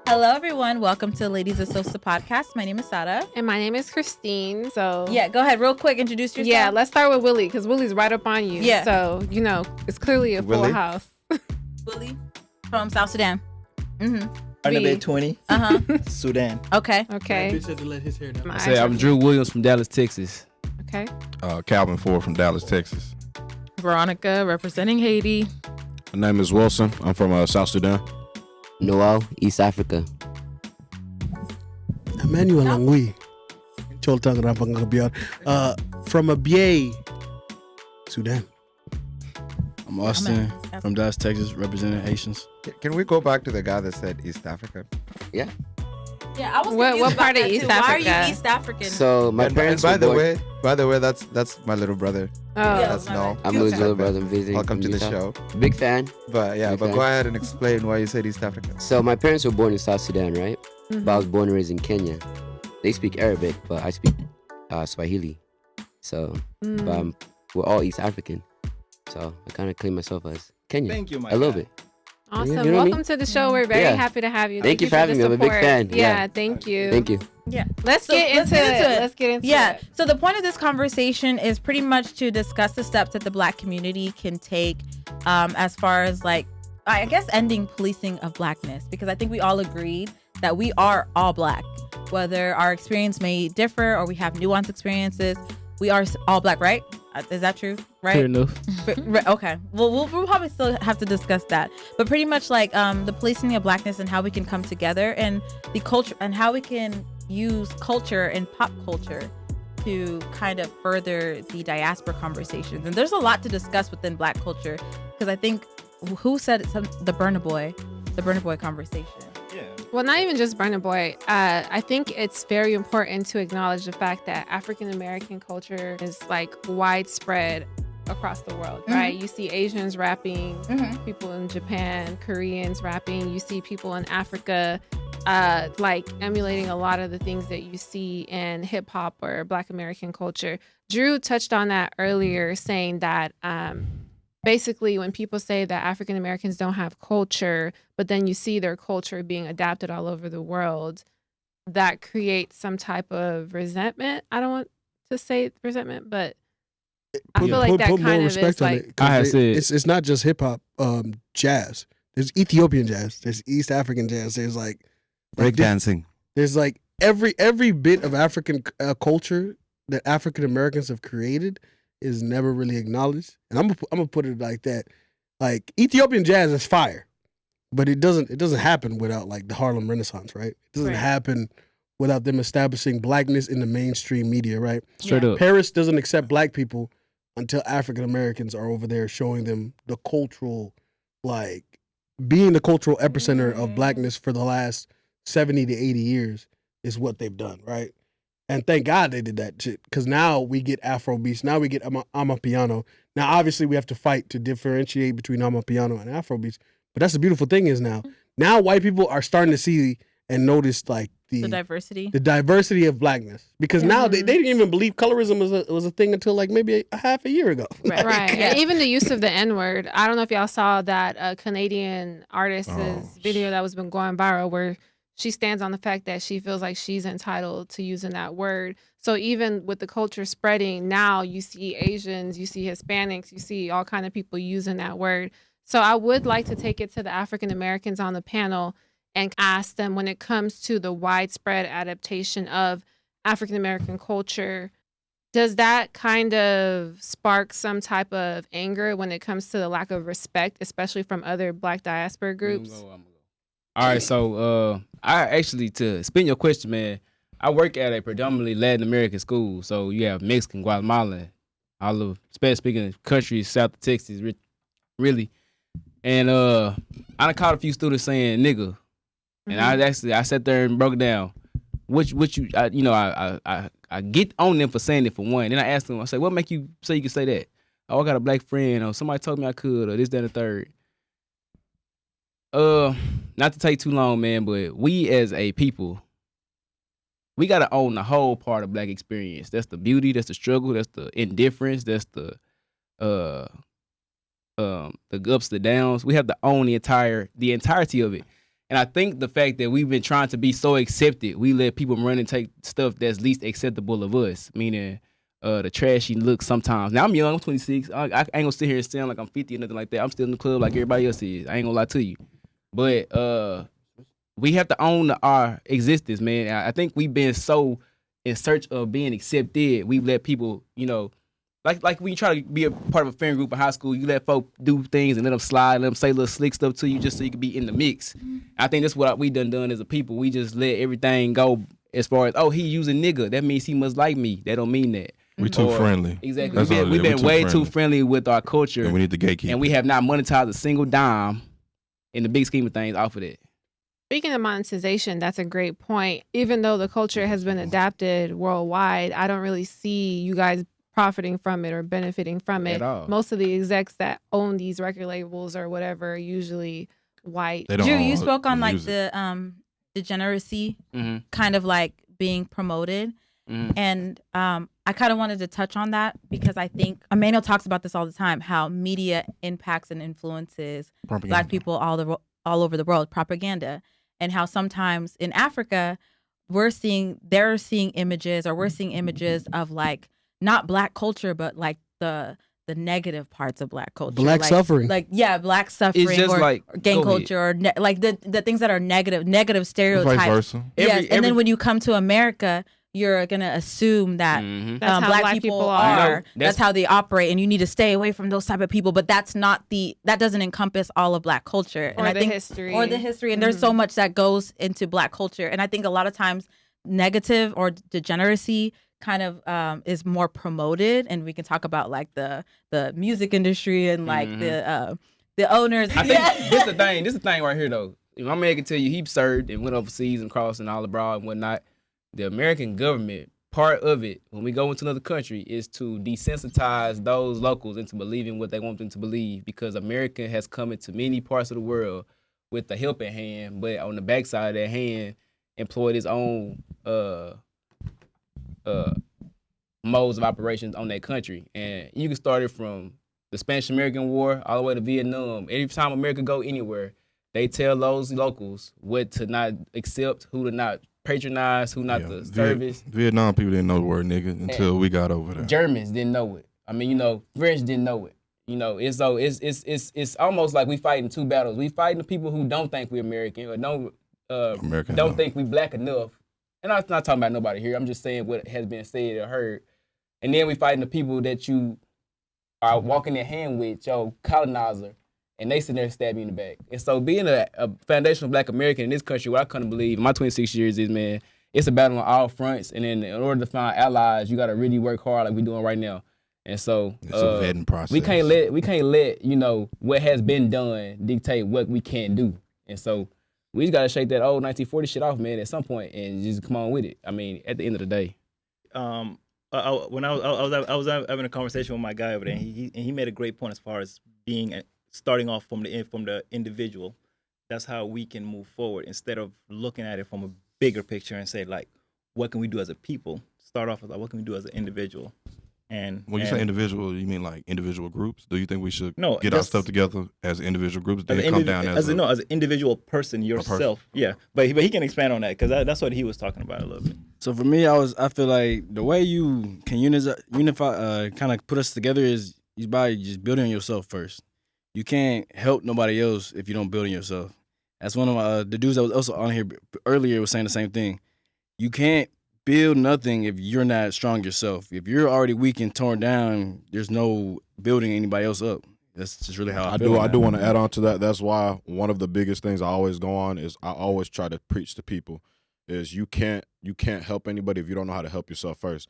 Hello, everyone. Welcome to Ladies of Sosa podcast. My name is Sahra. And my name is Christine. So yeah, go ahead real quick. Introduce yourself. Yeah, let's start with Willy because Willy's right up on you. Yeah. So, it's clearly a full house. Willy from South Sudan. Mm-hmm. Arnabet 20. Sudan. Okay. Bitch had to let his hair down. I say I'm Drew Williams from Dallas, Texas. Okay. Calvin Ford from Dallas, Texas. Veronica representing Haiti. My name is Welson. I'm from South Sudan. Noel, East Africa. Emmanuel Langui. From Abyei, Sudan. I'm Austin from Dallas, Texas, representing Haitians. Can we go back to the guy that said East Africa? Yeah. Yeah, I was what part of East Africa? Why are you East African? So my parents. By the way, that's my little brother. Oh, yeah, that's no. I'm his little brother visiting. Welcome to the show. Big fan. But go ahead and explain why you said East Africa. So my parents were born in South Sudan, right? Mm-hmm. But I was born and raised in Kenya. They speak Arabic, but I speak Swahili. So, but we're all East African. So I kind of claim myself as Kenyan. Thank you, my a little guy. bit. Awesome. You know what I Welcome mean? to the show. We're very happy to have you. Thank you for having me. I'm a big fan. Yeah, thank you. Thank you. Yeah. Let's get into it. Let's get into it. So the point of this conversation is pretty much to discuss the steps that the Black community can take as far as ending policing of Blackness, because I think we all agreed that we are all Black, whether our experience may differ or we have nuanced experiences. We are all Black, right? Is that true? Right? Fair enough. Okay. Well, we'll probably still have to discuss that. But pretty much the policing of Blackness and how we can come together, and the culture, and how we can use culture and pop culture to kind of further the diaspora conversations. And there's a lot to discuss within Black culture, because I think who said it? The Burna Boy conversation. Yeah. Well, not even just Burna Boy. I think it's very important to acknowledge the fact that African American culture is widespread across the world, right? You see Asians rapping, people in Japan, Koreans rapping. You see people in Africa emulating a lot of the things that you see in hip hop or Black American culture. Drew touched on that earlier, saying that basically when people say that African Americans don't have culture, but then you see their culture being adapted all over the world, that creates some type of resentment. I don't want to say resentment, but I feel like that kind of is like... It's not just hip hop, jazz. There's Ethiopian jazz. There's East African jazz. There's breakdancing. There's every bit of African culture that African Americans have created is never really acknowledged. And I'm gonna put it like that. Ethiopian jazz is fire, but it doesn't happen without the Harlem Renaissance, right? It doesn't happen without them establishing Blackness in the mainstream media, right? Straight up. Paris doesn't accept Black people until African Americans are over there showing them the cultural, being the cultural epicenter of Blackness for the last 70 to 80 years is what they've done, right? And thank God they did that shit, because now we get Afro beats. Now we get Amapiano. Now, obviously, we have to fight to differentiate between Amapiano and Afro beats. But that's the beautiful thing is now white people are starting to see and notice the diversity of Blackness, because now they didn't even believe colorism was a thing until maybe a half a year ago. Right. And even the use of the N-word. I don't know if y'all saw that Canadian artist's video that was been going viral where she stands on the fact that she feels like she's entitled to using that word. So even with the culture spreading, now you see Asians, you see Hispanics, you see all kind of people using that word. So I would like to take it to the African Americans on the panel and ask them, when it comes to the widespread adaptation of African American culture, does that kind of spark some type of anger when it comes to the lack of respect, especially from other Black diaspora groups? I'm gonna go. All right, so I actually, to spin your question, man, I work at a predominantly Latin American school. So you have Mexican, Guatemalan, all of Spanish-speaking countries, south of Texas, really. And I done caught a few students saying nigga. And I sat there and broke it down. I get on them for saying it for one. Then I asked them, I said, what make you say you can say that? Oh, I got a Black friend, or somebody told me I could, or this, that, and the third. Not to take too long, man, but we as a people, we gotta own the whole part of Black experience. That's the beauty, that's the struggle, that's the indifference, that's the ups, the downs. We have to own the entirety of it. And I think the fact that we've been trying to be so accepted, we let people run and take stuff that's least acceptable of us, meaning the trashy look sometimes. Now, I'm young, I'm 26. I ain't gonna sit here and sound like I'm 50 or nothing like that. I'm still in the club like everybody else is. I ain't gonna lie to you. But we have to own our existence, man. I think we've been so in search of being accepted. We've let people, like when you try to be a part of a friend group in high school, you let folk do things and let them slide, let them say little slick stuff to you just so you can be in the mix. I think that's what we done as a people. We just let everything go as far as, oh, he using nigga. That means he must like me. That don't mean that. We too friendly. Exactly. We've been way too friendly with our culture. And we need to gatekeep. And we have not monetized a single dime in the big scheme of things off of that. Speaking of monetization, that's a great point. Even though the culture has been adapted worldwide, I don't really see you guys profiting from it or benefiting from it. Most of the execs that own these record labels or whatever are usually white. Drew, you spoke on like the degeneracy kind of like being promoted. And I kind of wanted to touch on that because I think Emmanuel talks about this all the time, how media impacts and influences Black people all over the world, propaganda, and how sometimes in Africa they're seeing images of like not Black culture, but like the negative parts of Black culture, Black suffering, Black suffering, it's just or like gang culture, or like the things that are negative stereotypes. Vice versa. Yes, and then when you come to America, you're gonna assume that Black people are. That's how they operate, and you need to stay away from those type of people. But that doesn't encompass all of Black culture, or the history. And there's so much that goes into Black culture, and I think a lot of times negative or degeneracy kind of is more promoted, and we can talk about like the music industry and like the owners. I think this the thing right here though. My man can tell you he served and went overseas and crossed and all abroad and whatnot. The American government, part of it, when we go into another country, is to desensitize those locals into believing what they want them to believe, because America has come into many parts of the world with the helping hand, but on the backside of that hand, employed its own modes of operations on that country. And you can start it from the Spanish-American War all the way to Vietnam. Every time America go anywhere, they tell those locals what to not accept, who to not patronize, who not to service. Vietnam people didn't know the word nigga until we got over there. Germans didn't know it. I mean, French didn't know it. It's almost like we fighting two battles. We fighting the people who don't think we're American or don't think we Black enough. And I'm not talking about nobody here. I'm just saying what has been said or heard. And then we fighting the people that you are walking their hand with, your colonizer, and they sit there and stab you in the back. And so being a foundational Black American in this country, what I couldn't believe in my 26 years is, man, it's a battle on all fronts. And then in order to find allies, you got to really work hard like we're doing right now. And so it's a vetting process. We can't let what has been done dictate what we can do. And so we just got to shake that old 1940 shit off, man, at some point and just come on with it. I mean, at the end of the day. When I was having a conversation with my guy over there, and he made a great point as far as starting off from the individual. That's how we can move forward instead of looking at it from a bigger picture and say, like, what can we do as a people? Start off with like, what can we do as an individual? And when you say individual, you mean like individual groups? Do you think we should get our stuff together as individual groups? As an individual person yourself. Yeah, but he can expand on that because that's what he was talking about a little bit. So for me, I feel like the way you can unify, kind of put us together is by just building on yourself first. You can't help nobody else if you don't build on yourself. That's one of the dudes that was also on here earlier was saying the same thing. You can't build nothing if you're not strong yourself. If you're already weak and torn down, there's no building anybody else up. That's just really how I feel. I do want to add on to that. That's why one of the biggest things I always go on is I always try to preach to people is you can't help anybody if you don't know how to help yourself first.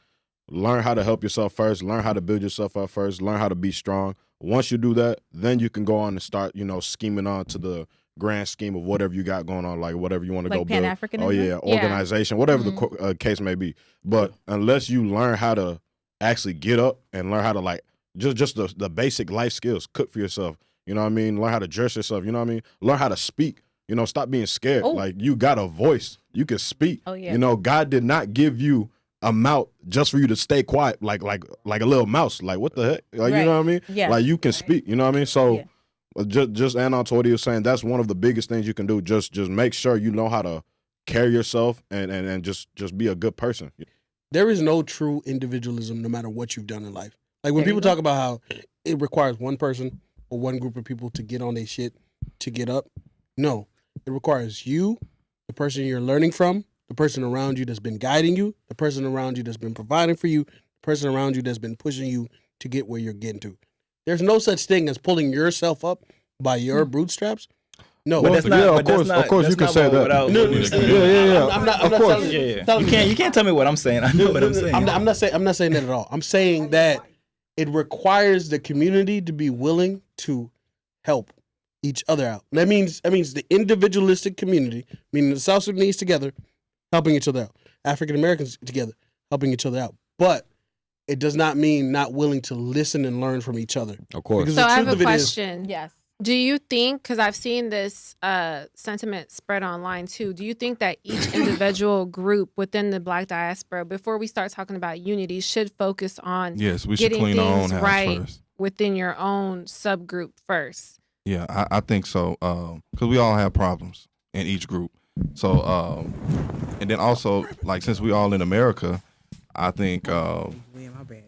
Learn how to help yourself first. Learn how to build yourself up first. Learn how to be strong. Once you do that, then you can go on and start, scheming on to the grand scheme of whatever you got going on, like whatever you want to go build. Oh yeah, organization, whatever the case may be. But unless you learn how to actually get up and learn how to like just the basic life skills, cook for yourself. You know what I mean? Learn how to dress yourself. You know what I mean? Learn how to speak. Stop being scared. Oh. Like you got a voice. You can speak. Oh yeah. God did not give you a mouth just for you to stay quiet, like a little mouse. Like what the heck? Like you know what I mean? Yeah. Like you can speak. You know what I mean? So just add on to what he was saying. That's one of the biggest things you can do. Just make sure you know how to carry yourself and just be a good person. There is no true individualism no matter what you've done in life. Like when people talk about how it requires one person or one group of people to get on their shit to get up. No, it requires you, the person you're learning from, the person around you that's been guiding you, the person around you that's been providing for you, the person around you that's been pushing you to get where you're getting to. There's no such thing as pulling yourself up by your bootstraps. No, but that's not, of course, you can say that. Of course, You can't tell me what I'm saying. I know what I'm saying. I'm not saying that at all. I'm saying that it requires the community to be willing to help each other out. That means the individualistic community, meaning the South Sudanese together, helping each other out. African Americans together, helping each other out. But it does not mean not willing to listen and learn from each other. Of course. So I have a question. Yes. Do you think, because I've seen this sentiment spread online too, do you think that each individual group within the Black diaspora, before we start talking about unity, should focus on we should getting clean our own things house right first. within your own subgroup first? Yeah, I think so. Because we all have problems in each group. So, and then also, like, since we all in America, I think My bad.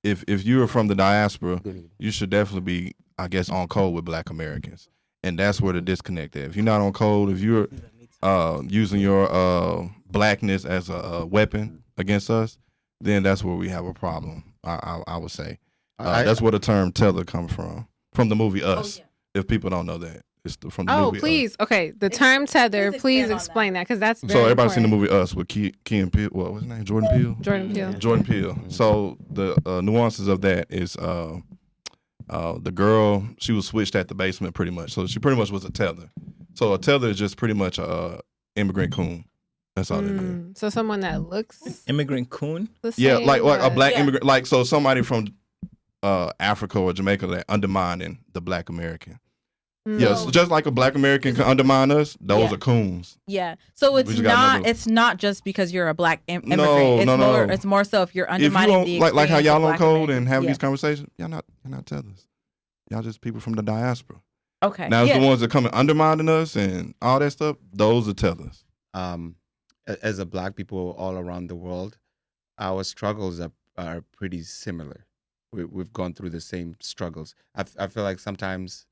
if you're from the diaspora, you should definitely be, I guess, on code with Black Americans. And that's where the disconnect is. If you're not on code, if you're using your blackness as a weapon against us, then that's where we have a problem, I would say. That's where the term tether comes from the movie Us. If people don't know that. It's from the movie please. Okay, the term tether, please explain that, because that's very So everybody's important. seen the movie Us with Key and Peele. What was his name? Jordan Peele? Jordan Peele. So the nuances of that is the girl, she was switched at the basement pretty much. So she pretty much was a tether. So a tether is just pretty much a immigrant coon. That's all it is. So someone that looks immigrant coon? Yeah, like a black immigrant, like so somebody from Africa or Jamaica that undermining the Black American. Yes, just like a Black American can undermine us, those are coons. Yeah. So it's not just because you're a Black immigrant. No. It's more so if you're undermining the like how y'all on Black code Americans. and having these conversations, y'all not tethers. Y'all just people from the diaspora. Okay. Now it's the ones that come and undermining us and all that stuff, those are tethers. As a Black people all around the world, our struggles are pretty similar. We've gone through the same struggles. I feel like sometimes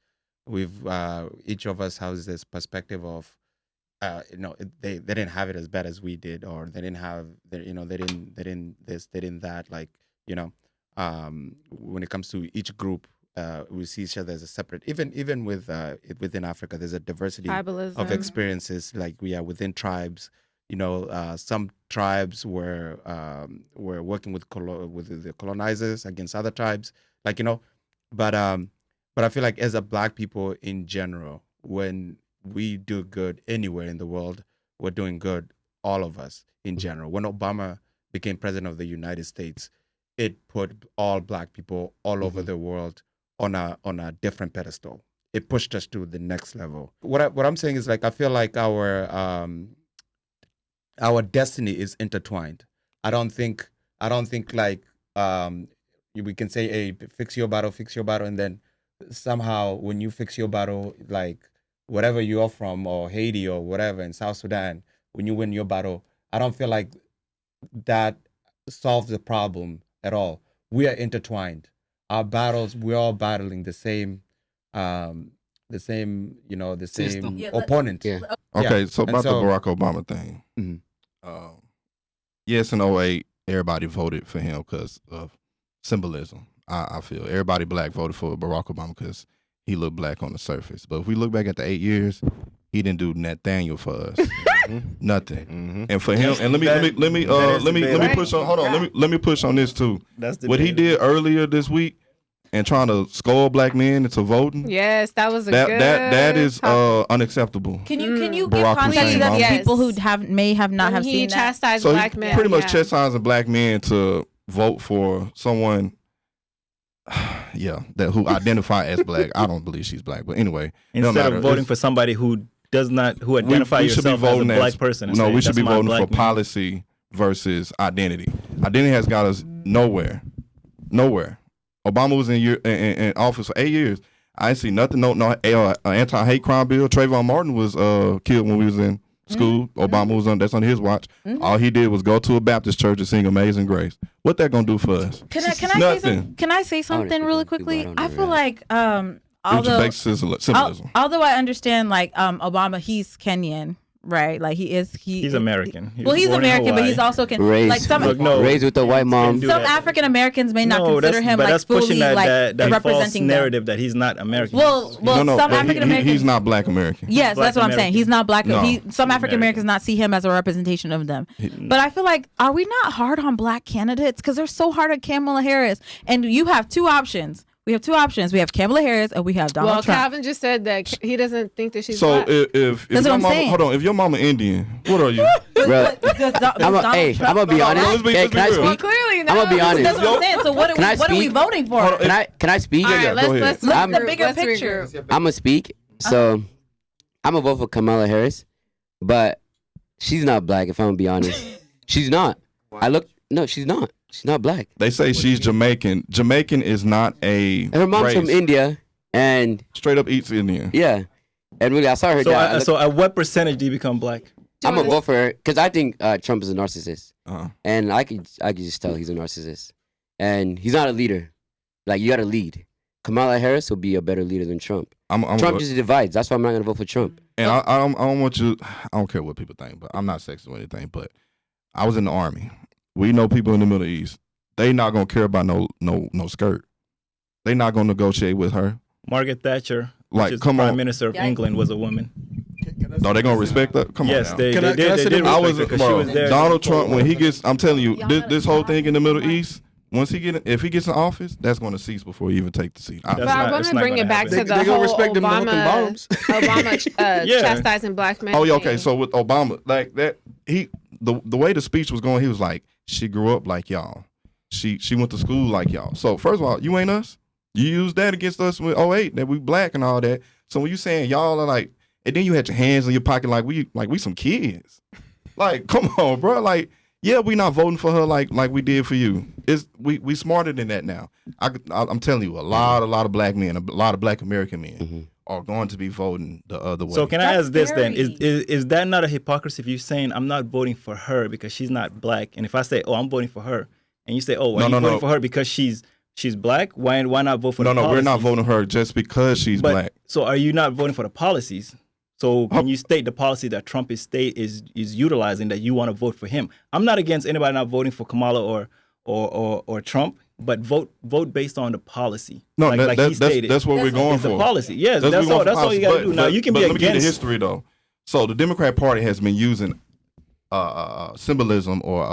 each of us has this perspective of they didn't have it as bad as we did, or they didn't have they didn't this, they didn't that, like when it comes to each group, we see each other as a separate, even within Africa there's a diversity Tribalism. of experiences, like we are within tribes. Some tribes were working with the colonizers against other tribes, but I feel like as a Black people in general, when we do good anywhere in the world, we're doing good, all of us in general. When Obama became president of the United States, it put all Black people all over the world on a different pedestal. It pushed us to the next level. What I'm saying is, like, I feel like our destiny is intertwined. I don't think like we can say, hey, fix your battle, and then somehow when you fix your battle, like wherever you're from, or Haiti or whatever in South Sudan, when you win your battle, I don't feel like that solves the problem at all. We are intertwined. Our battles, we're all battling the same opponent. Okay, so about the Barack Obama thing. Yes, in 2008, everybody voted for him because of symbolism. I feel everybody Black voted for Barack Obama because he looked Black on the surface. But if we look back at the 8 years, he didn't do Nathaniel for us. Nothing. And for him, and let me push on. Hold on, let me push on this too. What he did earlier this week and trying to scold Black men into voting. Yes, that was that is unacceptable. Can you give Barack context Hussein to that Obama. for people who may have not have he seen that? chastised So Black he men. pretty much chastising Black men to vote for someone. That who identify as Black. I don't believe she's Black, but anyway, instead of voting for somebody who identify yourself as a Black person. No, we should be voting for policy versus identity. Identity has got us nowhere. Obama was in office for 8 years. I ain't see nothing. No anti-hate crime bill. Trayvon Martin was killed when we was in school. Obama was that's on his watch. All he did was go to a Baptist church and sing Amazing Grace. What that gonna do for us? Can I say something really quickly? I feel like although I understand like Obama, he's Kenyan. Right, like he's American. He's American, but he's also raised with a white mom. Some African Americans may not consider him like fully like representing narrative that he's not American. Well, some African Americans. He's not Black American. Yes, that's what I'm saying. He's not Black. Some African Americans not see him as a representation of them. But I feel like, are we not hard on Black candidates? Because they're so hard on Kamala Harris, and you have two options. We have two options. We have Kamala Harris and we have Donald Trump. Well, Calvin just said that he doesn't think that she's so Black. If your mama, hold on, if your mama Indian, what are you? I'm gonna be honest. Can I speak? Well, clearly not. I'm gonna be honest. That's what I'm saying. So what are we voting for? Can I speak? All right, let's look at the bigger picture. I'm gonna speak. So I'm gonna vote for Kamala Harris, but she's not Black. If I'm gonna be honest, she's not. No, she's not. She's not Black. They say she's Jamaican. Jamaican is not a her mom's race. From India and straight up eats Indian. Yeah, and really, I saw her. So at what percentage do you become Black? I'm gonna vote for her because I think Trump is a narcissist, and I could just tell he's a narcissist, and he's not a leader. Like, you got to lead. Kamala Harris will be a better leader than Trump. Trump just divides. That's why I'm not gonna vote for Trump. And I don't want you. I don't care what people think, but I'm not sexist or anything. But I was in the Army. We know people in the Middle East. They not gonna care about no skirt. They not gonna negotiate with her. Margaret Thatcher, like, come Prime Minister of England, was a woman. No, they gonna respect that. Come on. Yes, they did. I was there. Donald Trump, when he gets, I'm telling you, this whole thing in the Middle East. If he gets in office, that's going to cease before he even take the seat. But I want to bring it back to the whole Obama chastising Black men. Oh yeah, okay. So with Obama, like that, the way the speech was going, he was like, she grew up like y'all. She went to school like y'all. So first of all, you ain't us. You used that against us with 08, that we Black and all that. So when you saying y'all are like, and then you had your hands in your pocket like we some kids. Like, come on, bro. Like, yeah, we not voting for her like we did for you. We smarter than that now. I'm telling you, a lot of Black men, a lot of Black American men are going to be voting the other way. So can I ask this then? Is that not a hypocrisy if you're saying I'm not voting for her because she's not Black, and if I say, oh, I'm voting for her, and you say, oh, are you voting for her because she's Black? Why not vote for the policies? No, we're not voting for her just because she's Black. So are you not voting for the policies? So can you state the policy that Trump is utilizing that you want to vote for him? I'm not against anybody not voting for Kamala or Trump, but vote based on the policy. No, that's what we're going for. The policy, yes, that's all you got to do. Now you can be against. Let me give you the history though. So the Democrat Party has been using symbolism or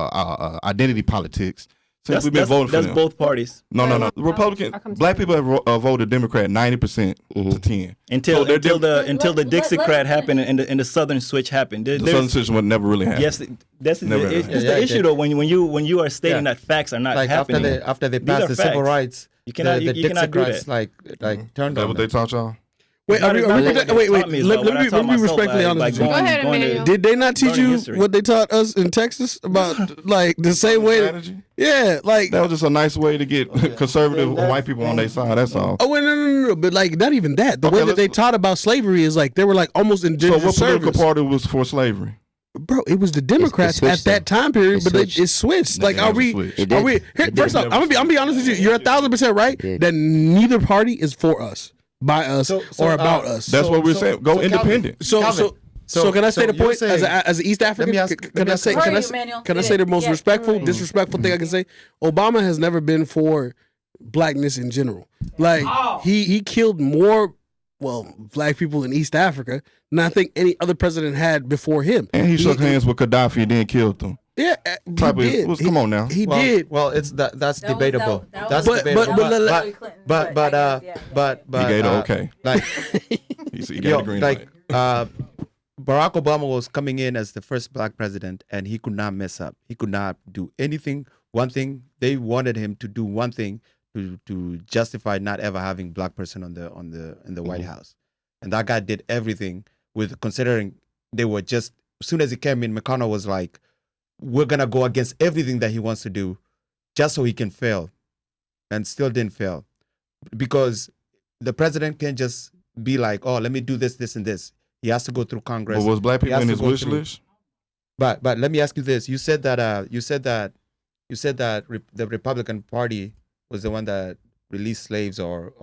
identity politics since we've been voting for them. That's both parties. No. The Republican, Black people have voted Democrat 90% to 10. Until the Dixiecrat happened and the Southern switch happened. The Southern switch would never really happen. Yes, it's the issue though. When you are stating that facts are not happening. After they passed the civil rights, you cannot do that. like turned on. What they taught y'all? Wait, wait. Let me be respectfully honest. Go ahead, Emmanuel. Did they not teach you what they taught us in Texas about like the same way? Yeah, like that was just a nice way to get conservative white people on their side. That's all. Oh, wait, no, but like not even that. The way that they taught about slavery is like they were like almost indigenous. So what political party was for slavery? Bro, it was the Democrats at that time period, but it switched. Like, are we? First off, I'm gonna be honest with you. You're 1,000% right that neither party is for us, by us, or about us. That's what we're saying. Go independent. So can I say the point as an East African? Can I say the most disrespectful thing I can say? Obama has never been for Blackness in general. Like he killed more Black people in East Africa than I think any other president had before him. And he shook hands with Gaddafi and then killed them. Yeah, come on now. He did. Well, that's debatable. That's debatable. But he gave okay. Like he got a green light. Barack Obama was coming in as the first Black president, and he could not mess up. He could not do anything. One thing they wanted him to do, one thing to justify not ever having Black person in the White House, and that guy did everything with considering they were just as soon as he came in, McConnell was like, we're gonna go against everything that he wants to do, just so he can fail, and still didn't fail, because the president can't just be like, oh, let me do this, this, and this. He has to go through Congress. But was black He people has in to his go wish through- list? But let me ask you this: you said that the Republican Party was the one that released slaves, or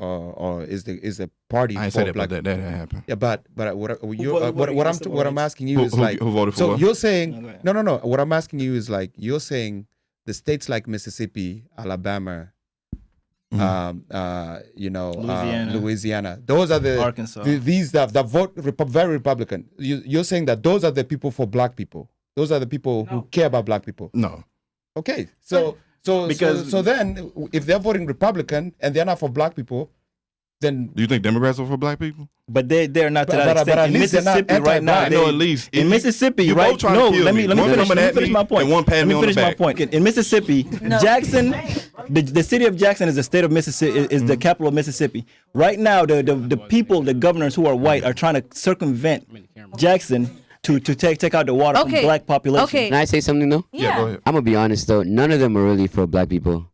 is the party I ain't for said that, black? but that happen. Yeah, but what I'm asking you Who- is who- like, who voted for so what? you're saying no. What I'm asking you is like, you're saying the states like Mississippi, Alabama, Louisiana. Those are the Arkansas. These that vote very Republican. You're saying that those are the people for black people. Those are the people who care about black people. No. Okay, so then if they're voting Republican and they're not for black people, then Do you think Democrats are for black people? But they're not to But- that but extent. at In least they're not Mississippi right now, anti-black. I know at least. in Mississippi, you right? both trying No, to kill let me One finish. coming Let me at finish me my point. and one patting me Let on me the finish my back. point. In Mississippi, Jackson, the city of Jackson is the state of Mississippi, is the capital of Mississippi. Right now, the people, the governors who are white, are trying to circumvent Jackson to take out the water from black population. Okay. Can I say something though? Yeah. Go ahead. I'm gonna be honest though. None of them are really for black people.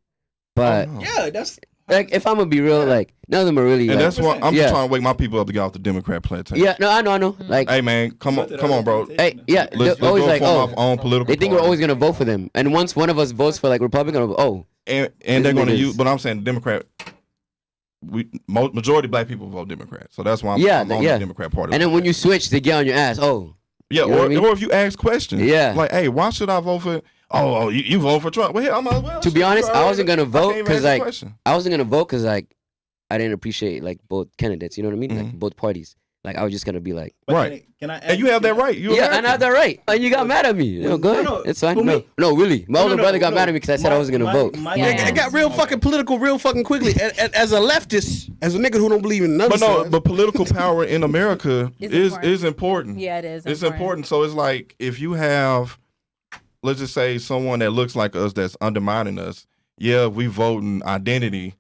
But Yeah, that's like if I'm gonna be real, like none of them are really. And like, that's why I'm yeah. just trying to wake my people up to get off the Democrat plantation. Yeah, no, I know. Like, Hey man, come on, bro. hey, yeah, Let's they're always go like, form our own political they think we're party. always gonna vote for them. And once one of us votes for like Republican, and they're going to niggas. use. But I'm saying Democrat. Majority black people vote Democrat, so that's why I'm on the Democrat Party. And then when you switch, they get on your ass. Oh, yeah, you know what I mean? or if you ask questions, Yeah. like, hey, why should I vote for? Oh, you vote for Trump? Well, here, To be honest, I wasn't gonna vote because like question. I wasn't gonna vote because like I didn't appreciate like both candidates. You know what I mean? Like both parties. Like I was just gonna be like, right. Can I? And you have that right. You yeah, and I have that right. And you got mad at me. No, go ahead. It's fine. No, Willy. My older brother got mad at me because I said I wasn't gonna vote. It got real fucking political real fucking quickly. As a leftist, as a nigga who don't believe in none But of no, this, but political power in America It's is important. Yeah, it is. It's important. So it's like if you have, let's just say, someone that looks like us that's undermining us. Yeah, if we vote in identity,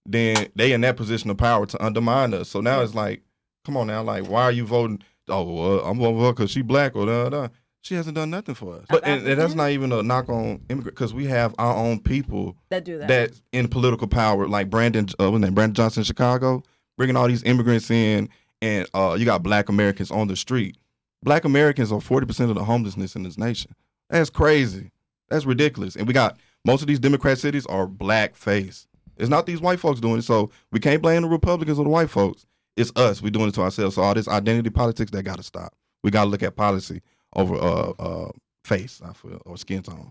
then they in that position of power to undermine us. So now it's like, come on now, like why are you voting? Oh, well, I'm voting for her because she black or da. She hasn't done nothing for us. But and that's not even a knock on immigrant because we have our own people that do that. That in political power, like Brandon Johnson in Chicago, bringing all these immigrants in, and you got black Americans on the street. Black Americans are 40% of the homelessness in this nation. That's crazy. That's ridiculous. And we got most of these Democrat cities are black face. It's not these white folks doing it. So we can't blame the Republicans or the white folks. It's us. We're doing it to ourselves. So all this identity politics, that got to stop. We got to look at policy over face, I feel, or skin tone.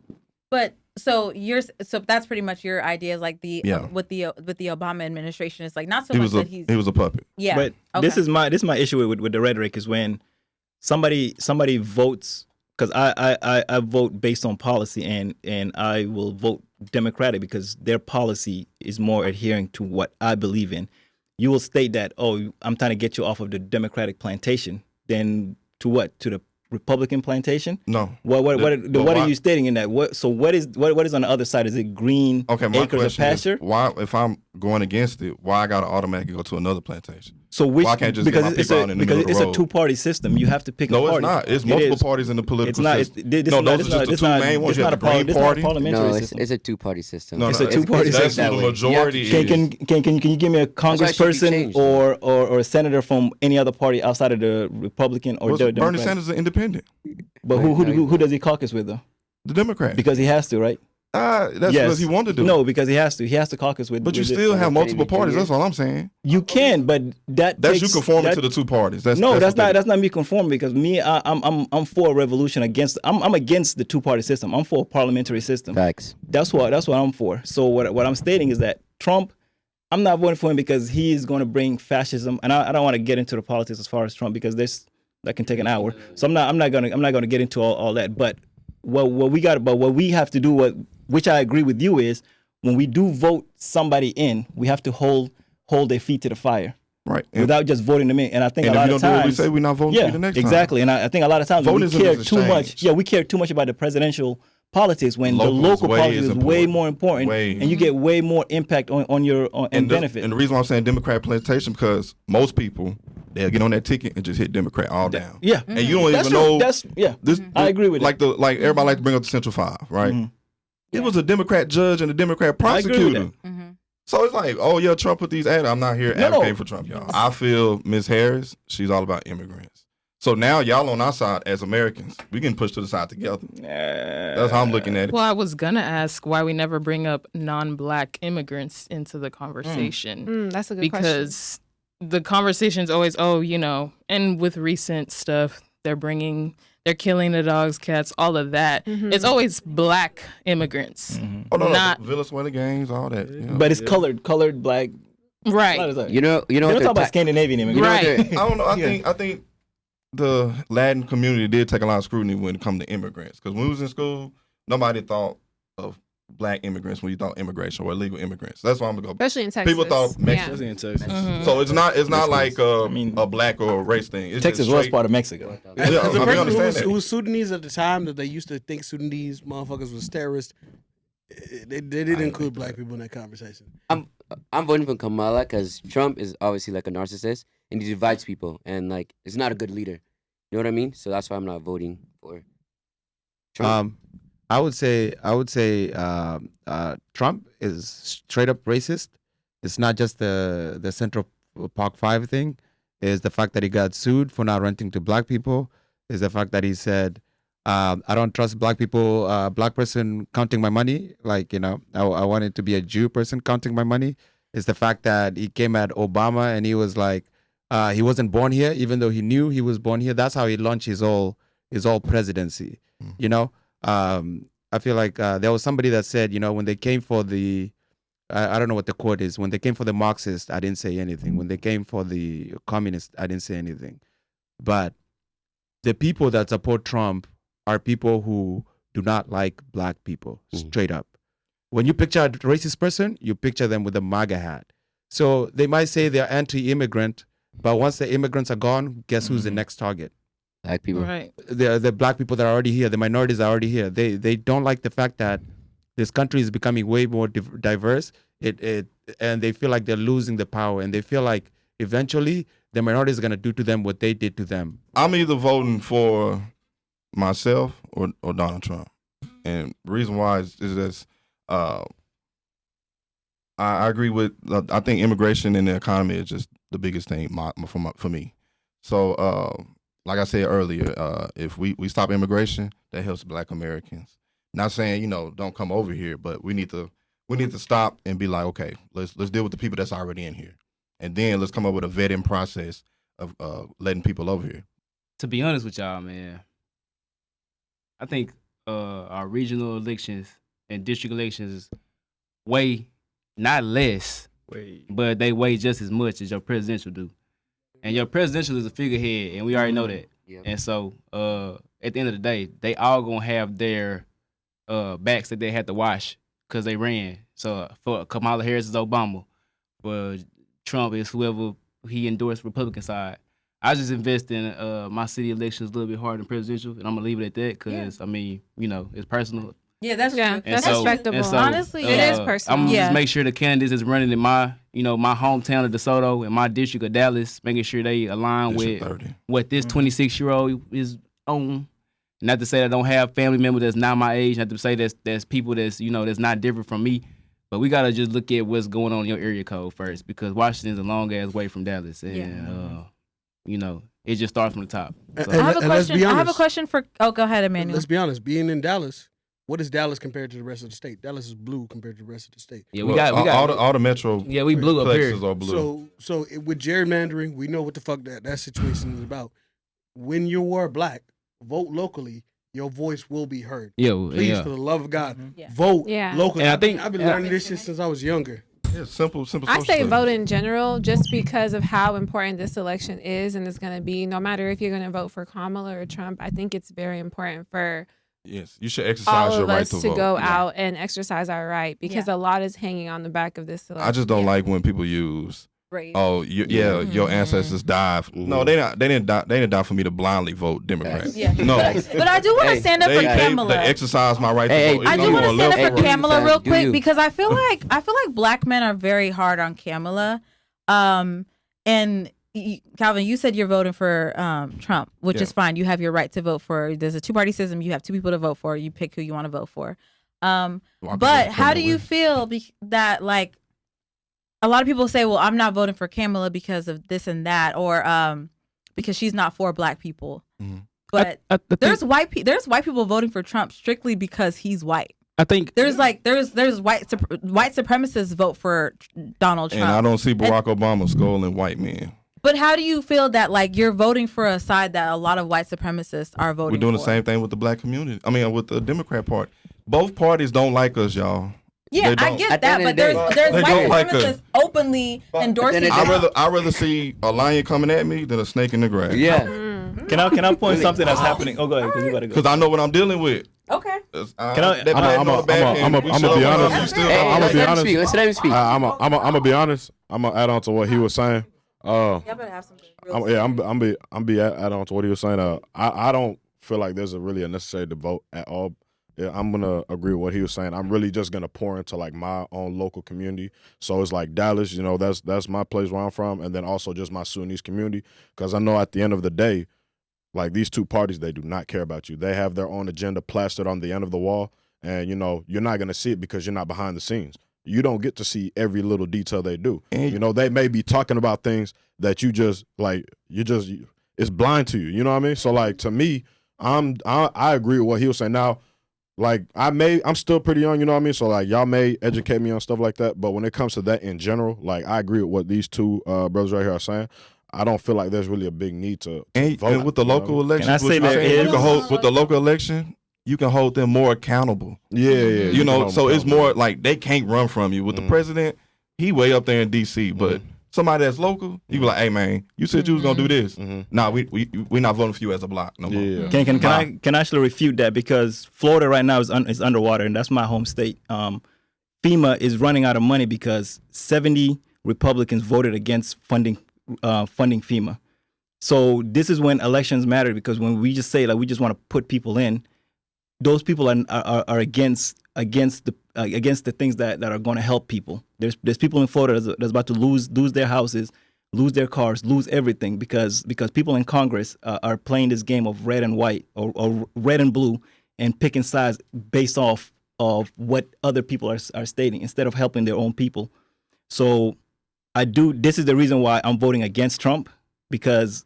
But so that's pretty much your idea, is like the Yeah. with the Obama administration is like not so He much was that he's a puppet. Yeah. But this is my issue with the rhetoric is when somebody votes, because I vote based on policy and I will vote Democratic because their policy is more adhering to what I believe in. You will state that, oh, I'm trying to get you off of the Democratic plantation. Then to what? To the Republican plantation? No. What are you stating in that? What is on the other side? Is it green Okay, my acres of question pasture? is, why, if I'm going against it, why I got to automatically go to another plantation? So why I can't just get my people out in the middle of the road? a two-party system. You have to pick a No, party. it's not. It's multiple parties in the political It's not. system. Those are just the two main ones. You have the Green Party. No, it's a two-party system. It's a two-party That's system. who the majority is. Can you give me a congressperson or a senator from any other party outside of the Republican or the Bernie Democrat? Sanders is an independent. But who does he caucus with though? The Democrat. Because he has to, right? That's because he wanted to. No, because he has to. He has to caucus with. But you with still it. have multiple parties. That's all I'm saying. You can, but that's you conforming to the two parties. That's not me conforming because me I'm for a revolution against. I'm against the two-party system. I'm for a parliamentary system. Facts. That's what I'm for. So what I'm stating is that Trump, I'm not voting for him because he is going to bring fascism, and I don't want to get into the politics as far as Trump because that can take an hour. So I'm not gonna get into all that. But what we have to do, which I agree with you, is when we do vote somebody in, we have to hold their feet to the fire. Right. Without just voting them in. And I think and a lot if of you don't do what we times. say, we're not voting for you the next time. Exactly. And I think a lot of times we Voting care is too much. exchanged. Yeah, we care too much about the presidential politics when Local the local is way politics is is way important. more important Way. and you get way more impact on your benefit. And the reason why I'm saying Democrat plantation because most people they'll get on that ticket and just hit Democrat all down. Yeah. And you don't That's even true. know. That's I agree with like it. Like everybody like to bring up the Central Five, right? It was a Democrat judge and a Democrat prosecutor. So it's like, oh yeah, Trump put these ads. I'm not here advocating for Trump, y'all. I feel Ms. Harris, she's all about immigrants. So now y'all on our side as Americans, we can push to the side together. That's how I'm looking at it. Well, I was gonna ask why we never bring up non-black immigrants into the conversation. That's a good because the conversation's always, and with recent stuff, they're killing the dogs, cats, all of that. It's always black immigrants. Oh no, not Venezuela gangs, all that. You know. But it's colored black. Right. You know. They don't talk about Scandinavian immigrants. Right. I don't know. I think the Latin community did take a lot of scrutiny when it comes to immigrants. Because when we was in school, nobody thought of black immigrants when you thought immigration or illegal immigrants. That's why I'm gonna go. Especially in Texas. People thought Mexicans. in Texas. So it's not like a black or a race thing. It's Texas just was part of Mexico. As a person who was Sudanese at the time, that they used to think Sudanese motherfuckers was terrorists, they didn't include black people in that conversation. I'm voting for Kamala because Trump is obviously like a narcissist and he divides people and like is not a good leader. You know what I mean? So that's why I'm not voting for Trump. I would say Trump is straight up racist. It's not just the Central Park 5 thing. It's the fact that he got sued for not renting to black people. It's the fact that he said, I don't trust black people, black person counting my money. Like, I wanted to be a Jew person counting my money. It's the fact that he came at Obama and he was like, he wasn't born here, even though he knew he was born here. That's how he launched his whole presidency. I feel like there was somebody that said, when they came for the, I don't know what the quote is. When they came for the Marxists, I didn't say anything. When they came for the communists, I didn't say anything. But the people that support Trump are people who do not like black people, straight up. When you picture a racist person, you picture them with a MAGA hat. So they might say they're anti-immigrant, but once the immigrants are gone, guess who's the next target? Black people. Right. The black people that are already here, the minorities are already here. They don't like the fact that this country is becoming way more diverse. And they feel like they're losing the power, and they feel like eventually the minorities are gonna do to them what they did to them. I'm either voting for myself or Donald Trump, and the reason why is this. I agree with. I think immigration and the economy is just the biggest thing for me. So, like I said earlier, if we stop immigration, that helps Black Americans. Not saying don't come over here, but we need to stop and be like, okay, let's deal with the people that's already in here, and then let's come up with a vetting process of letting people over here. To be honest with y'all, man, I think our regional elections and district elections weigh not less, but they weigh just as much as your presidential do. And your presidential is a figurehead, and we already know that. Yep. And so, at the end of the day, they all gonna have their backs that they had to wash because they ran. So for Kamala Harris is Obama, for Trump is whoever he endorsed Republican side. I just invest in my city elections a little bit harder than presidential, and I'm gonna leave it at that because it's personal. Yeah, that's true. That's respectable. So, honestly, it is personal. I'm gonna just make sure the candidates is running in my hometown of DeSoto and my district of Dallas, making sure they align with what this 26-year-old is on. Not to say that I don't have family members that's not my age. Not to say that's people that's that's not different from me. But we gotta just look at what's going on in your area code first, because Washington's a long ass way from Dallas, and it just starts from the top. So. I have a question. I have a question for. Oh, go ahead, Emmanuel. Let's be honest. Being in Dallas, what is Dallas compared to the rest of the state? Dallas is blue compared to the rest of the state. Yeah, we got all the metro. Yeah, we blue up here. Are blue. So with gerrymandering, we know what the fuck that situation is about. When you are black, vote locally. Your voice will be heard. Please, for the love of God, vote locally. And I've been learning this shit since I was younger. Yeah, simple. I say vote in general, just because of how important this election is and it's going to be. No matter if you're going to vote for Kamala or Trump, I think it's very important for yes, you should exercise all your of right us to to vote. go out and exercise our right, because a lot is hanging on the back of this election. I just don't like when people use. Race. Oh, your ancestors died. No, they didn't die. They didn't die for me to blindly vote Democrat. Yeah. No, but I do want to stand up for Kamala. They exercise my right to vote. I do want to stand up for Kamala real quick because I feel like black men are very hard on Kamala. And Calvin, you said you're voting for Trump, which is fine. You have your right to vote for. There's a two-party system. You have two people to vote for. You pick who you want to vote for. But how do you feel that a lot of people say, well, I'm not voting for Kamala because of this and that, or because she's not for black people. Mm-hmm. But there's white people voting for Trump strictly because he's white. I think there's white supremacists vote for Donald Trump, and I don't see Barack Obama scolding white men. But how do you feel that like you're voting for a side that a lot of white supremacists are voting? We're doing for? the same thing with the black community. I mean, with the Democrat Party. Both parties don't like us, y'all. Yeah, I get that, but there's white supremacists openly endorsing. I'd rather see a lion coming at me than a snake in the grass. Yeah. Can I point something that's happening? Oh, go ahead, because you gotta go. Because I know what I'm dealing with. Okay. I'm gonna be honest. Let him speak. I'm gonna be honest. I'm gonna add on to what he was saying. Y'all better have something. I'm add on to what he was saying. I don't feel like there's really a necessary to vote at all. Yeah, I'm gonna agree with what he was saying. I'm really just gonna pour into like my own local community. So it's like Dallas, you know, that's my place where I'm from, and then also just my Sunnis community. Because I know at the end of the day, like these two parties, they do not care about you. They have their own agenda plastered on the end of the wall, and you know you're not gonna see it because you're not behind the scenes. You don't get to see every little detail they do. You know, they may be talking about things that you just like it's blind to you. You know what I mean? So like to me, I agree with what he was saying. Now, like I'm still pretty young, you know what I mean? So like y'all may educate me on stuff like that, but when it comes to that in general, like I agree with what these two brothers right here are saying. I don't feel like there's really a big need to vote. And with the local election, with the local election, you can hold them more accountable. Yeah. You know, so it's more like they can't run from you. With the president, he way up there in D.C., but somebody that's local, you be like, hey man, you said you was gonna do this. Nah, we not voting for you as a block no more. Yeah. Can I actually refute that, because Florida right now is underwater, and that's my home state. FEMA is running out of money because 70 Republicans voted against funding FEMA. So this is when elections matter, because when we just say like we just want to put people in, those people are against the things that are going to help people. There's people in Florida that's about to lose their houses, lose their cars, lose everything because people in Congress are playing this game of red and white or red and blue and picking sides based off of what other people are stating instead of helping their own people. So this is the reason why I'm voting against Trump, because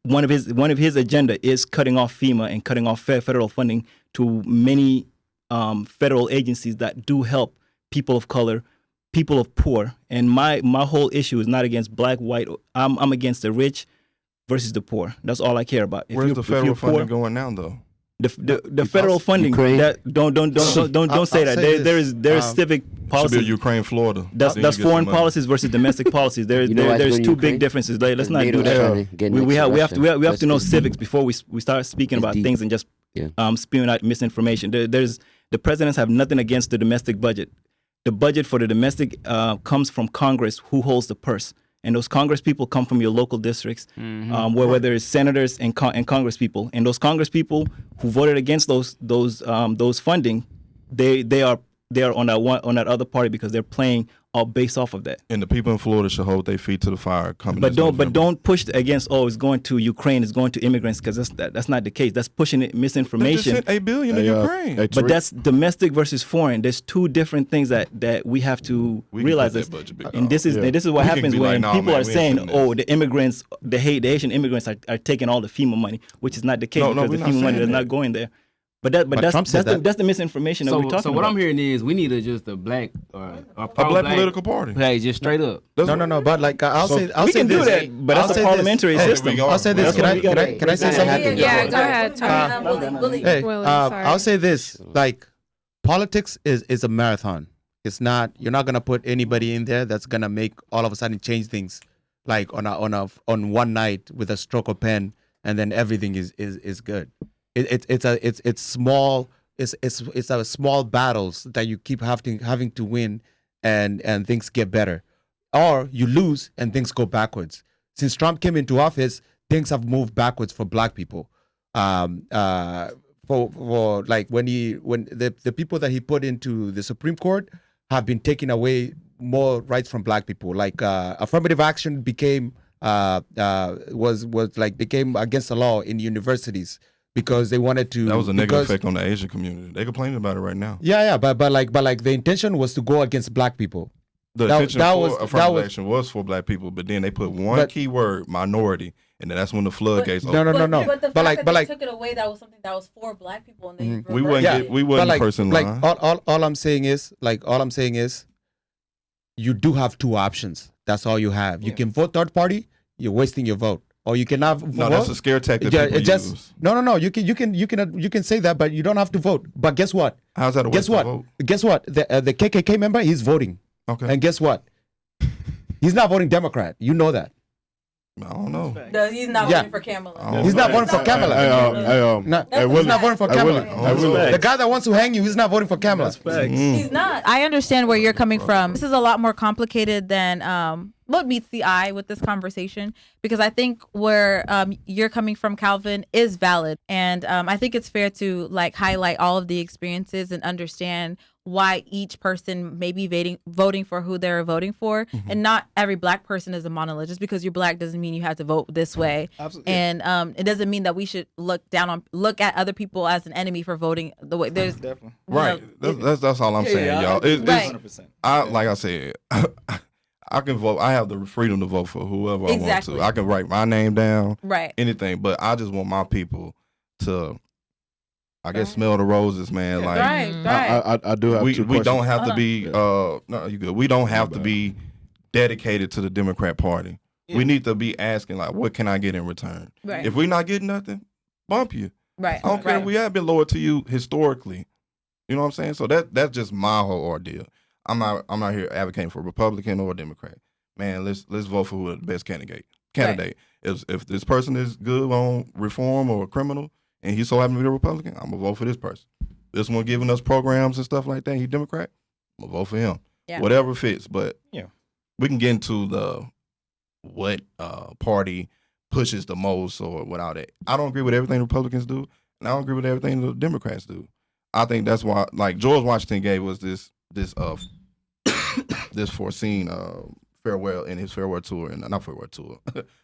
one of his agenda is cutting off FEMA and cutting off federal funding to many federal agencies that do help people of color, people of poor. And my whole issue is not against black, white. I'm against the rich versus the poor. That's all I care about. Where's the federal funding going now, though? The federal funding. That, don't say that. There is civic policy. Should be Ukraine, Florida. That's foreign policies versus domestic policies. There's two big differences. Let's not do that. We have to know civics before we start speaking about things and just spewing out misinformation. The presidents have nothing against the domestic budget. The budget for the domestic comes from Congress, who holds the purse. And those Congress people come from your local districts, where there is senators and Congress people. And those Congress people who voted against those funding, they are on that other party because they're playing all based off of that. And the people in Florida should hold their feet to the fire. But don't push against it's going to Ukraine, it's going to immigrants, because that's not the case. That's pushing misinformation. They just sent $8 billion to Ukraine. But that's domestic versus foreign. There's two different things that we have to realize. And this is what happens when people are saying, the immigrants, the Haitian immigrants are taking all the FEMA money, which is not the case, because the FEMA money is not going there. But that's the misinformation that we're talking about. So what I'm hearing is we need just a black or a black political party. Hey, just straight up. No. But like I'll say do that. But that's a parliamentary system. I'll say this. Can I say something? Yeah, go ahead, Tariq. Hey, I'll say this. Like, politics is a marathon. It's not. You're not gonna put anybody in there that's gonna make all of a sudden change things, like on one night with a stroke of pen, and then everything is good. It's small. It's a small battles that you keep having to win, and things get better, or you lose and things go backwards. Since Trump came into office, things have moved backwards for black people. For like when the people that he put into the Supreme Court have been taking away more rights from black people. Like affirmative action became against the law in universities. Because they wanted to. That was a negative effect on the Asian community. They're complaining about it right now. Yeah, but the intention was to go against black people. The attention for affirmative action was for black people, but then they put one key word, minority, and then that's when the floodgates opened. No. But the fact that they took it away, that was something that was for black people, and they we wouldn't first in line. All I'm saying is, you do have two options. That's all you have. You can vote third party. You're wasting your vote. Or you cannot vote. No, that's a scare tactic. Use. No. You can say that, but you don't have to vote. But guess what? How's that a waste of vote? Guess what? The KKK member, he's voting. Okay. And guess what? He's not voting Democrat. You know that. I don't know. He's not voting for Kamala. He's not voting for Kamala. He's not voting for Kamala. The guy that wants to hang you, he's not voting for Kamala. He's not. I understand where you're coming from. This is a lot more complicated than what meets the eye with this conversation, because I think where you're coming from, Calvin, is valid, and I think it's fair to highlight all of the experiences and understand why each person may be voting for who they're voting for. Mm-hmm. And not every black person is a monolith. Just because you're black doesn't mean you have to vote this way. Absolutely. And it doesn't mean that we should look at other people as an enemy for voting the way there's definitely right. That's all I'm saying, y'all. It's 100%. Like I said, I can vote. I have the freedom to vote for whoever I want to. I can write my name down. Right. Anything, but I just want my people to, I guess, smell the roses, man. Like, I do have two questions. We don't have to be. No, you good. We don't have to be dedicated to the Democrat Party. Yeah. We need to be asking, like, what can I get in return? Right. If we're not getting nothing, bump you. Right. I don't care if we have been loyal to you historically. You know what I'm saying? So that's just my whole ordeal. I'm not here advocating for Republican or Democrat. Man, let's vote for who the best candidate. Right. If this person is good on reform or criminal, and he so happen to be a Republican, I'm gonna vote for this person. This one giving us programs and stuff like that, he Democrat, I'm gonna vote for him. Yeah. Whatever fits. But we can get into what party pushes the most or without it. I don't agree with everything Republicans do, and I don't agree with everything the Democrats do. I think that's why, like, George Washington gave us this foreseen farewell in his farewell tour, and not farewell tour,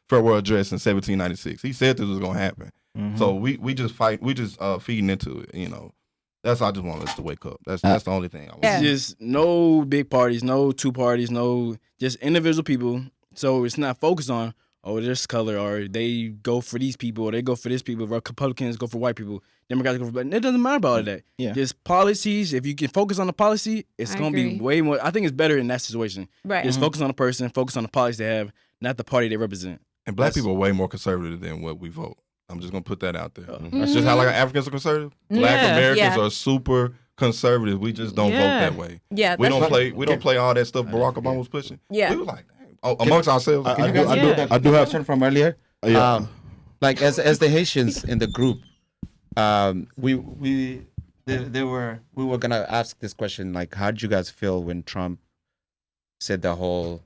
farewell address in 1796. He said this was gonna happen. Mm-hmm. So we just feeding into it, you know. I just want us to wake up. That's the only thing I want. Yeah. Just no big parties, no two parties, no just individual people. So it's not focused on this color, or they go for these people, or they go for this people. Republicans go for white people, Democrats go for black. It doesn't matter about all of that. Yeah. Just policies. If you can focus on the policy, it's gonna be way more. I think it's better in that situation. Right. Just focus on the person, focus on the policy they have, not the party they represent. And black people are way more conservative than what we vote. I'm just gonna put that out there. That's just how Africans are conservative. Black Americans are super conservative. We just don't vote that way. Yeah, we don't play all that stuff Barack Obama was pushing. Yeah, we were like, amongst ourselves. I do have a question from earlier. Like as the Haitians in the group, we were gonna ask this question, like, how did you guys feel when Trump said the whole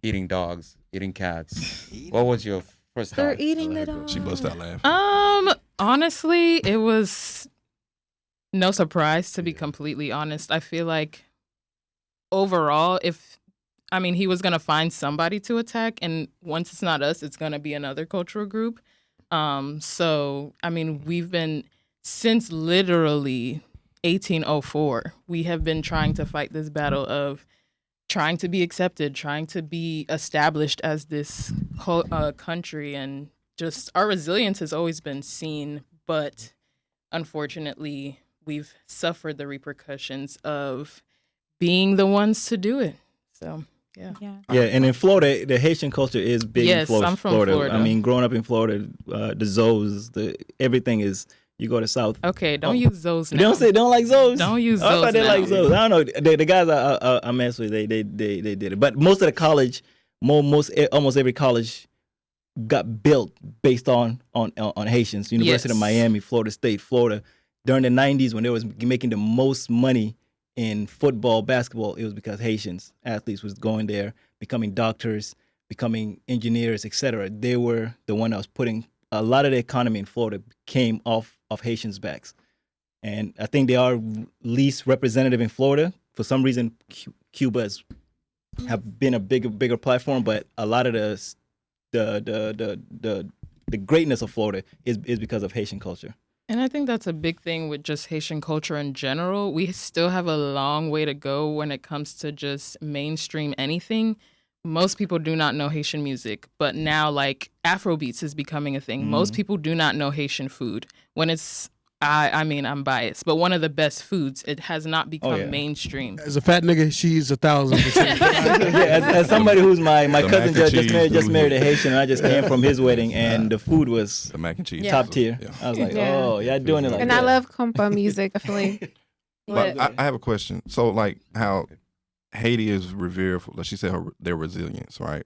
eating dogs, eating cats? What was your first thought? They're eating the dogs. She bust out laughing. Honestly, it was no surprise, to be completely honest. I feel like overall, he was going to find somebody to attack, and once it's not us, it's going to be another cultural group. We've been, since literally 1804, we have been trying to fight this battle of trying to be accepted, trying to be established as this whole country, and just our resilience has always been seen, but unfortunately, we've suffered the repercussions of being the ones to do it. So, yeah. And in Florida, the Haitian culture is big. Yes, in I'm from Florida. I mean, growing up in Florida, the Zoes, everything is. You go to South. Okay, don't use those now. Don't like those. Don't use those. I thought they now. like those. I don't know. The guys I mess with, they did it. But most of the college, almost every college got built based on Haitians. University of Miami, Florida State, Florida. During the 90s, when they was making the most money in football, basketball, it was because Haitians athletes was going there, becoming doctors, becoming engineers, etc. They were the one that was putting a lot of the economy in Florida came off of Haitians' backs. And I think they are least representative in Florida. For some reason, Cuba have been a bigger platform, but a lot of the greatness of Florida is because of Haitian culture. And I think that's a big thing with just Haitian culture in general. We still have a long way to go when it comes to just mainstream anything. Most people do not know Haitian music, but now like Afrobeats is becoming a thing. Most people do not know Haitian food. When it's, I mean, I'm biased, but one of the best foods, it has not become mainstream. As a fat nigga, she's 1,000%. As somebody who's my cousin just married a Haitian, and I just came from his wedding, and the food was the mac and cheese top tier. Yeah. I was like, oh, y'all doing it like and that. I love compa music, definitely. But I have a question. So, like, how Haiti is revered for, like she said, their resilience, right?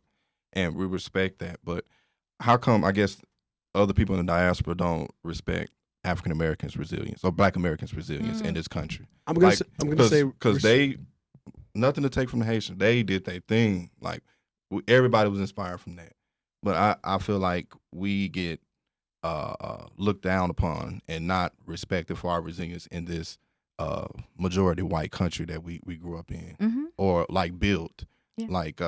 And we respect that. But how come, I guess, other people in the diaspora don't respect African Americans' resilience or Black Americans' resilience in this country? I'm gonna say because they nothing to take from the Haitians. They did their thing. Like everybody was inspired from that. But I feel like we get looked down upon and not respected for our resilience in this majority white country that we grew up in or like built. Like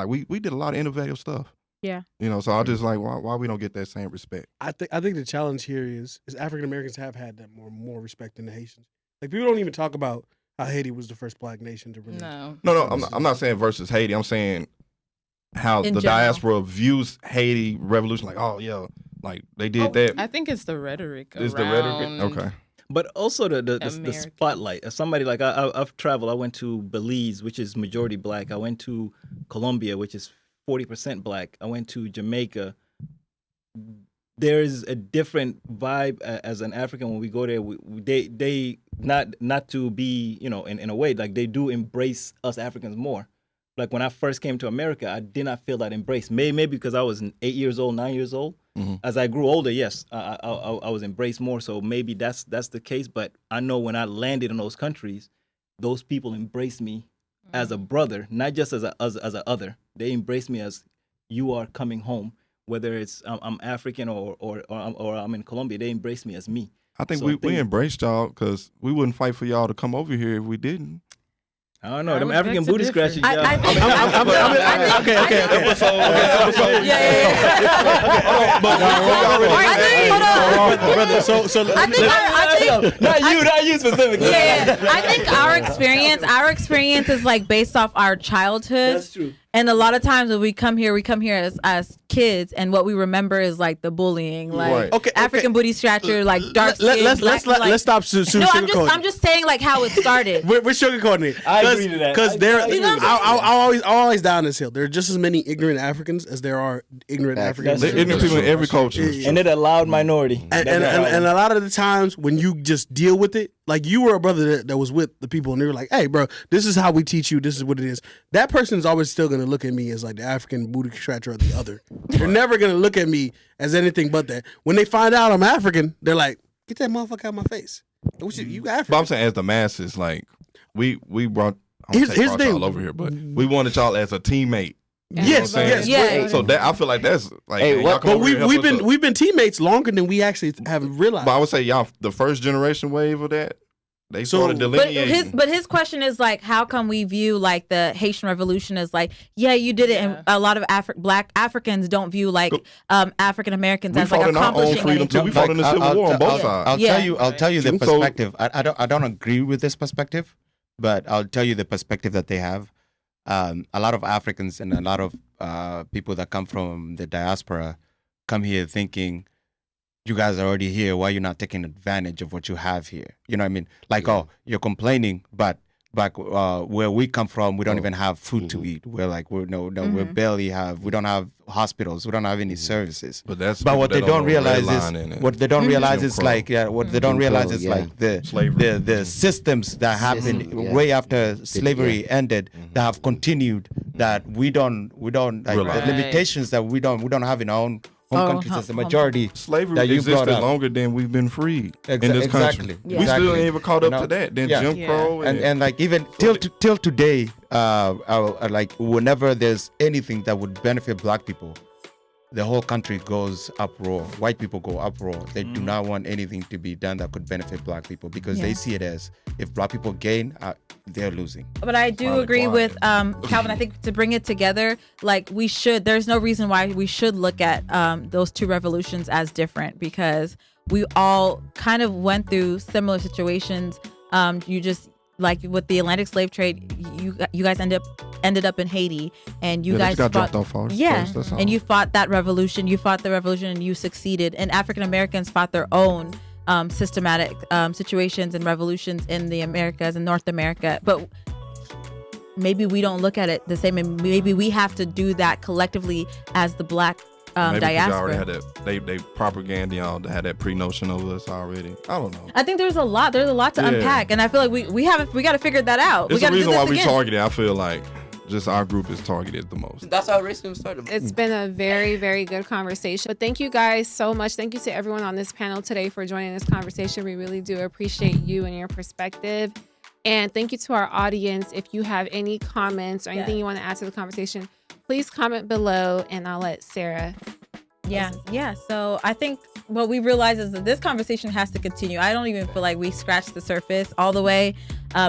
we did a lot of innovative stuff. Yeah. You know, so I just like why we don't get that same respect. I think the challenge here is African Americans have had that more respect than the Haitians. Like people don't even talk about how Haiti was the first Black nation to really. No. I'm not saying versus Haiti. I'm saying how the diaspora views Haiti revolution. Like, oh yeah, like they did that. I think it's the rhetoric. It's the rhetoric. Okay. But also the spotlight. Somebody like I've traveled. I went to Belize, which is majority Black. I went to Colombia, which is 40% Black. I went to Jamaica. There is a different vibe as an African when we go there. They not to be, you know, in a way, like they do embrace us Africans more. Like when I first came to America, I did not feel that embrace. Maybe because I was 8 years old, 9 years old. As I grew older, yes, I was embraced more. So maybe that's the case. But I know when I landed in those countries, those people embraced me as a brother, not just as a other. They embrace me as you are coming home. Whether it's I'm African or I'm in Colombia, they embrace me as me. I think we embraced y'all because we wouldn't fight for y'all to come over here if we didn't. I don't know. Them African booty scratchers. Okay. Brother, so not you specifically. Yeah. I think our experience is like based off our childhood. That's true. And a lot of times when we come here as kids, and what we remember is like the bullying, like African booty scratcher, like dark skin. Let's stop. No, I'm just saying like how it started. We're sugarcoating it. I agree to that. Because I always down this hill. There are just as many ignorant Africans as there are ignorant Africans. There's ignorant people in every culture, and it's a loud minority. And a lot of the times when you just deal with it, like you were a brother that was with the people, and they were like, "Hey, bro, this is how we teach you. This is what it is." That person is always still gonna look at me as like the African booty scratcher or the other. They're never gonna look at me as anything but that. When they find out I'm African, they're like, "Get that motherfucker out of my face." You African. But I'm saying as the masses, like we brought. Here's y'all over here, but we wanted y'all as a teammate. Yes. So that I feel like that's like. But we've been teammates longer than we actually have realized. But I would say y'all the first generation wave of that. They started delineating. But his question is like, how come we view like the Haitian Revolution as like, yeah, you did it, and a lot of Black Africans don't view like African Americans as like accomplishing anything. We fought in the Civil War on both sides. I'll tell you the perspective. I don't agree with this perspective, but I'll tell you the perspective that they have. A lot of Africans and a lot of people that come from the diaspora come here thinking, you guys are already here. Why are you not taking advantage of what you have here? You know what I mean? Like, oh, you're complaining, but where we come from, we don't even have food to eat. We're like, we barely have. We don't have hospitals. We don't have any services. But that's what they don't realize is what they don't realize is like what they don't realize is like the systems that happened way after slavery ended that have continued that we don't like the limitations that we don't have in our own home countries as the majority. Slavery existed longer than we've been freed in this country. We still ain't even caught up to that. Then Jim Crow and like even till today, like whenever there's anything that would benefit Black people, the whole country goes uproar. White people go uproar. They do not want anything to be done that could benefit Black people because they see it as if Black people gain, they're losing. But I do agree with Calvin. I think to bring it together, like there's no reason why we should look at those two revolutions as different, because we all kind of went through similar situations. You just like with the Atlantic slave trade, you guys ended up in Haiti, and you guys got fought, dropped off first. yeah, and you fought that revolution. You fought the revolution, and you succeeded. And African Americans fought their own systematic situations and revolutions in the Americas and North America, but maybe we don't look at it the same, and maybe we have to do that collectively as the Black Maybe diaspora. already had that, they propaganda y'all had that pre-notion of us already. I don't know. I think there's a lot to unpack, and I feel like we got to figure that out. It's we the reason why we again. targeted. I feel like just our group is targeted the most. That's how racism started. It's been a very, very good conversation. But thank you guys so much. Thank you to everyone on this panel today for joining this conversation. We really do appreciate you and your perspective. And thank you to our audience. If you have any comments or anything you want to add to the conversation, please comment below, and I'll let Sarah. Yeah. So I think what we realize is that this conversation has to continue. I don't even feel like we scratched the surface all the way.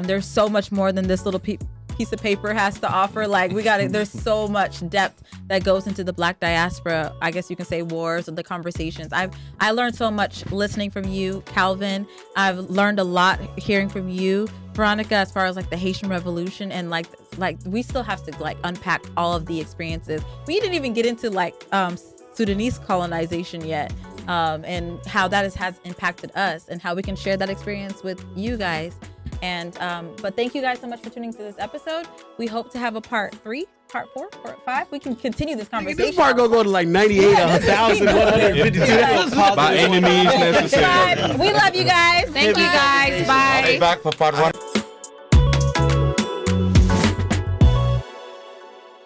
There's so much more than this little piece of paper has to offer. Like there's so much depth that goes into the Black diaspora. I guess you can say wars or the conversations. I learned so much listening from you, Calvin. I've learned a lot hearing from you, Veronica, as far as like the Haitian Revolution, and like we still have to like unpack all of the experiences. We didn't even get into like Sudanese colonization yet, and how that has impacted us, and how we can share that experience with you guys. And but thank you guys so much for tuning to this episode. We hope to have a part 3, part 4, part 5. We can continue this conversation. This part gonna go to like 98 or 1,152. By any means necessary. We love you guys. Thank you guys. Bye. I'll be back for part 1.